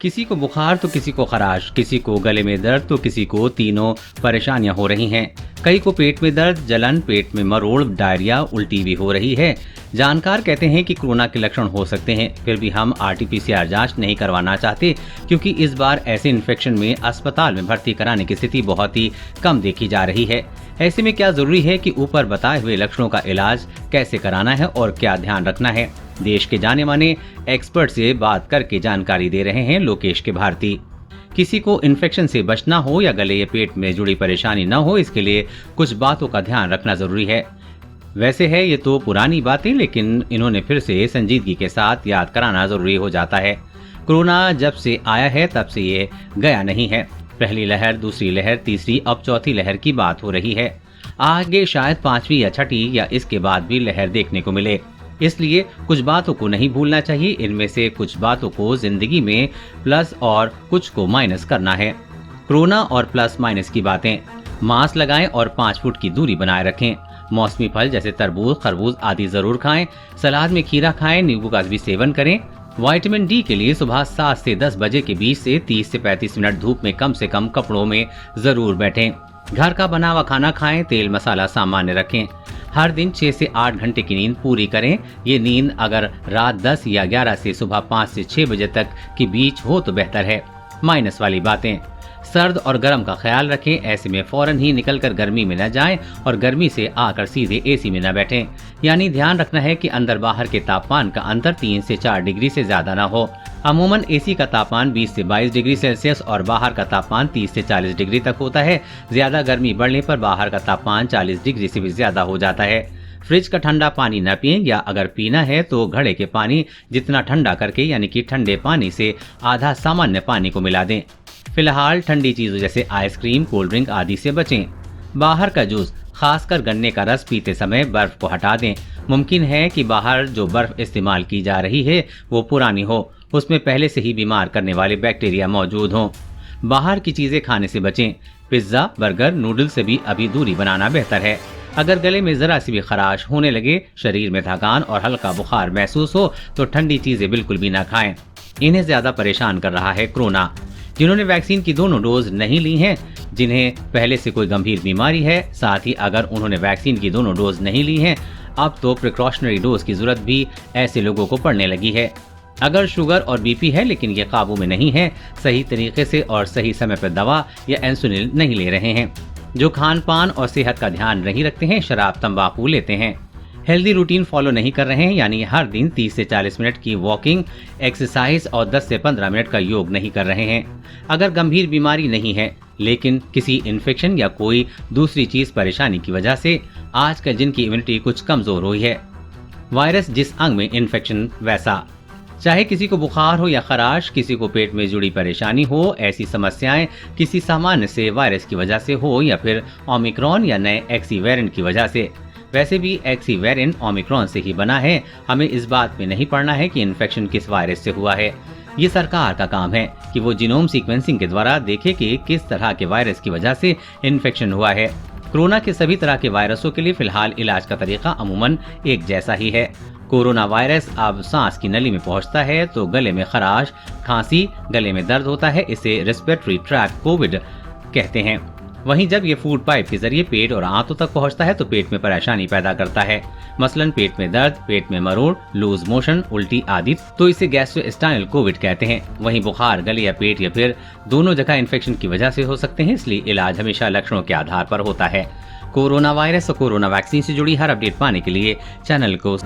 किसी को बुखार तो किसी को खराश, किसी को गले में दर्द तो किसी को तीनों परेशानियां हो रही हैं। कई को पेट में दर्द, जलन, पेट में मरोड़, डायरिया, उल्टी भी हो रही है। जानकार कहते हैं कि कोरोना के लक्षण हो सकते हैं, फिर भी हम RT-PCR जांच नहीं करवाना चाहते क्योंकि इस बार ऐसे इन्फेक्शन में अस्पताल में भर्ती कराने की स्थिति बहुत ही कम देखी जा रही है। ऐसे में क्या जरूरी है कि ऊपर बताए हुए लक्षणों का इलाज कैसे कराना है और क्या ध्यान रखना है, देश के जाने माने एक्सपर्ट से बात करके जानकारी दे रहे हैं लोकेश के भारती। किसी को इन्फेक्शन से बचना हो या गले या पेट में जुड़ी परेशानी न हो, इसके लिए कुछ बातों का ध्यान रखना जरूरी है। वैसे है ये तो पुरानी बातें, लेकिन इन्होंने फिर से संजीदगी के साथ याद कराना जरूरी हो जाता है। कोरोना जब से आया है तब से ये गया नहीं है। पहली लहर, दूसरी लहर, तीसरी, अब चौथी लहर की बात हो रही है। आगे शायद पांचवी या छठी या इसके बाद भी लहर देखने को मिले, इसलिए कुछ बातों को नहीं भूलना चाहिए। इनमें से कुछ बातों को जिंदगी में प्लस और कुछ को माइनस करना है। कोरोना और प्लस माइनस की बातें। मास्क लगाएं और 5 फुट की दूरी बनाए रखें। मौसमी फल जैसे तरबूज, खरबूज आदि जरूर खाएं। सलाद में खीरा खाएं, नींबू का भी सेवन करें। विटामिन डी के लिए सुबह 7 से 10 बजे के बीच से 30 से 35 मिनट धूप में कम से कम कपड़ों में जरूर बैठें। घर का बना हुआ खाना खाएं, तेल मसाला सामान्य रखें। हर दिन 6 से 8 घंटे की नींद पूरी करें। ये नींद अगर रात 10 या 11 से सुबह 5 से 6 बजे तक के बीच हो तो बेहतर है। माइनस वाली बातें। सर्द और गर्म का ख्याल रखें। ऐसे में फौरन ही निकलकर गर्मी में न जाएं और गर्मी से आकर सीधे एसी में न बैठें। यानी ध्यान रखना है कि अंदर बाहर के तापमान का अंतर 3 से 4 डिग्री से ज्यादा न हो। अमूमन एसी का तापमान 20 से 22 डिग्री सेल्सियस और बाहर का तापमान 30 से 40 डिग्री तक होता है। ज्यादा गर्मी बढ़ने पर बाहर का तापमान 40 डिग्री से भी ज्यादा हो जाता है। फ्रिज का ठंडा पानी न पिएं, या अगर पीना है तो घड़े के पानी जितना ठंडा करके, यानी कि ठंडे पानी से आधा सामान्य पानी को मिला दें। फिलहाल ठंडी चीजों जैसे आइसक्रीम, कोल्ड ड्रिंक आदि से बचें। बाहर का जूस, खासकर गन्ने का रस पीते समय बर्फ को हटा दें। मुमकिन है कि बाहर जो बर्फ इस्तेमाल की जा रही है वो पुरानी हो, उसमें पहले से ही बीमार करने वाले बैक्टीरिया मौजूद हों। बाहर की चीजें खाने से बचें। पिज्जा, बर्गर, नूडल्स से भी अभी दूरी बनाना बेहतर है। अगर गले में जरा सी भी खराश होने लगे, शरीर में थकान और हल्का बुखार महसूस हो तो ठंडी चीजें बिल्कुल भी न खाएं। इन्हें ज्यादा परेशान कर रहा है कोरोना। जिन्होंने वैक्सीन की दोनों डोज नहीं ली हैं, जिन्हें पहले से कोई गंभीर बीमारी है, साथ ही अगर उन्होंने वैक्सीन की दोनों डोज नहीं ली हैं, अब तो प्रिकॉशनरी डोज की जरूरत भी ऐसे लोगों को पड़ने लगी है। अगर शुगर और बीपी है लेकिन ये काबू में नहीं है, सही तरीके से और सही समय पर दवा या इंसुलिन नहीं ले रहे हैं, जो खान पान और सेहत का ध्यान नहीं रखते हैं, शराब तंबाकू लेते हैं, हेल्दी रूटीन फॉलो नहीं कर रहे हैं, यानी हर दिन 30 से 40 मिनट की वॉकिंग, एक्सरसाइज और 10 से 15 मिनट का योग नहीं कर रहे हैं। अगर गंभीर बीमारी नहीं है लेकिन किसी इन्फेक्शन या कोई दूसरी चीज परेशानी की वजह से आजकल जिनकी इम्यूनिटी कुछ कमजोर हुई है, वायरस जिस अंग में इन्फेक्शन वैसा, चाहे किसी को बुखार हो या खराश, किसी को पेट में जुड़ी परेशानी हो, ऐसी समस्याएं किसी सामान्य से वायरस की वजह से हो या फिर ओमिक्रॉन या नए एक्सी वेरिएंट की वजह से। वैसे भी एक्सी वेरिएंट ओमिक्रॉन से ही बना है। हमें इस बात में नहीं पड़ना है कि इन्फेक्शन किस वायरस से हुआ है। ये सरकार का काम है कि वो जीनोम सीक्वेंसिंग के द्वारा देखे कि किस तरह के वायरस की वजह से इन्फेक्शन हुआ है। कोरोना के सभी तरह के वायरसों के लिए फिलहाल इलाज का तरीका अमूमन एक जैसा ही है। कोरोना वायरस अब सांस की नली में पहुंचता है तो गले में खराश, खांसी, गले में दर्द होता है, इसे रेस्पिरेटरी ट्रैक्ट कोविड कहते हैं। वहीं जब ये फूड पाइप के जरिए पेट और आंतों तक पहुंचता है तो पेट में परेशानी पैदा करता है, मसलन पेट में दर्द, पेट में मरोड़, लूज मोशन, उल्टी आदि, तो इसे गैस्ट्रोइंटेस्टाइनल कोविड कहते हैं। वहीं बुखार गले या पेट या फिर दोनों जगह इन्फेक्शन की वजह से हो सकते हैं, इसलिए इलाज हमेशा लक्षणों के आधार पर होता है। कोरोना वायरस और कोरोना वैक्सीन से जुड़ी हर अपडेट पाने के लिए चैनल को